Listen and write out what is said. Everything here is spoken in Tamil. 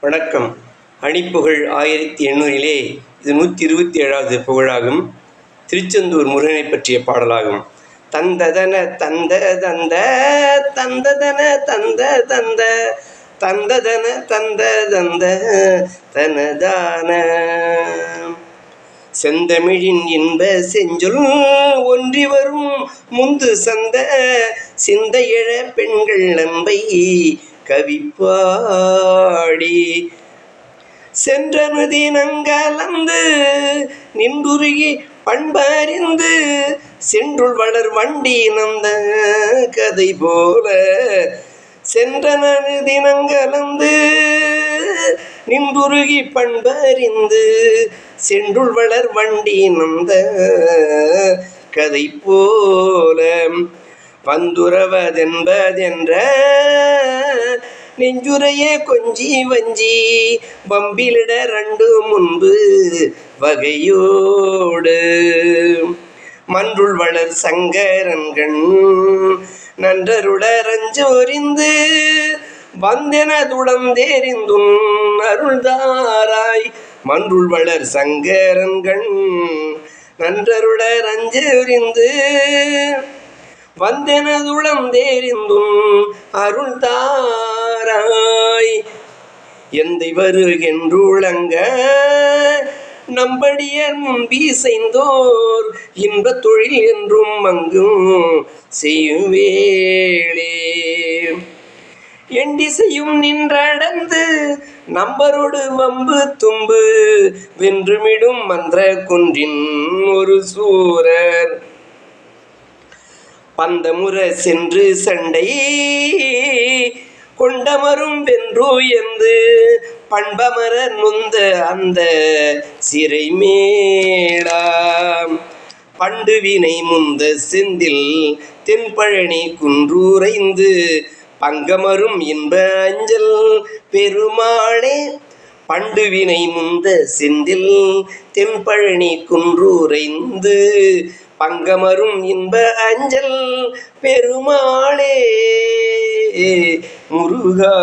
வணக்கம். அணிப்புகழ் 1800 இது 127வது புகழாகும். திருச்செந்தூர் முருகனை பற்றிய பாடலாகும். தந்ததன தந்த தந்த தந்ததன தந்த தந்த தந்ததன தந்த தந்த தனதான செந்தமிழின் இன்ப செஞ்சொல் ஒன்றி வரும் முந்து சந்த சிந்தையழ பெண்கள் நம்பை கவிப்பாடி சென்றனு தினங்கலந்து நின்றுருகி பண்பறிந்து சென்றுள் வளர் வண்டி நந்த கதை போல சென்றனு தினங்கலந்து நின்றுருகி பண்பறிந்து சென்றுள் வளர் வண்டி நந்த கதை போல வந்துறவதென்பதென்ற நெஞ்சுரையே கொஞ்சி வஞ்சி பம்பிலிட ரண்டு முன்பு வகையோடு மன்றுள் வளர் சங்கரன்கண் நன்றருடரஞ்சோரிந்து வந்தெனதுடம் தேரிந்தும் அருள்தாராய் மன்றுள் வளர் சங்கரன்கண் நன்றருடரஞ்சோரிந்து வந்தெனதுளம் தேரிந்தும் அருள்தாராய் எந்தை வருகென்றுளங்க நம்படியர் முன்பீசைந்தோர் இன்பத் தொழில் என்றும் அங்கும் செய்யும் வேளே எண்டிசையும் நின்றடர்ந்து நம்பரோடு வம்பு தும்பு வென்றுமிடும் மந்திர குன்றின் ஒரு சூரர் பந்தமுற சென்று சண்டை கொண்டமரும் வென்று என்று பண்பமர நுந்த அந்த சிறை மேடாம் பண்டுவினை முந்த செந்தில் தென்பழனி குன்றூரைந்து பங்கமரும் இன்ப அஞ்சல் பெருமாளே பண்டுவினை முந்த செந்தில் தென்பழனி குன்றூரைந்து பங்கமரும் இன்ப அஞ்சல் பெருமாளே முருகா.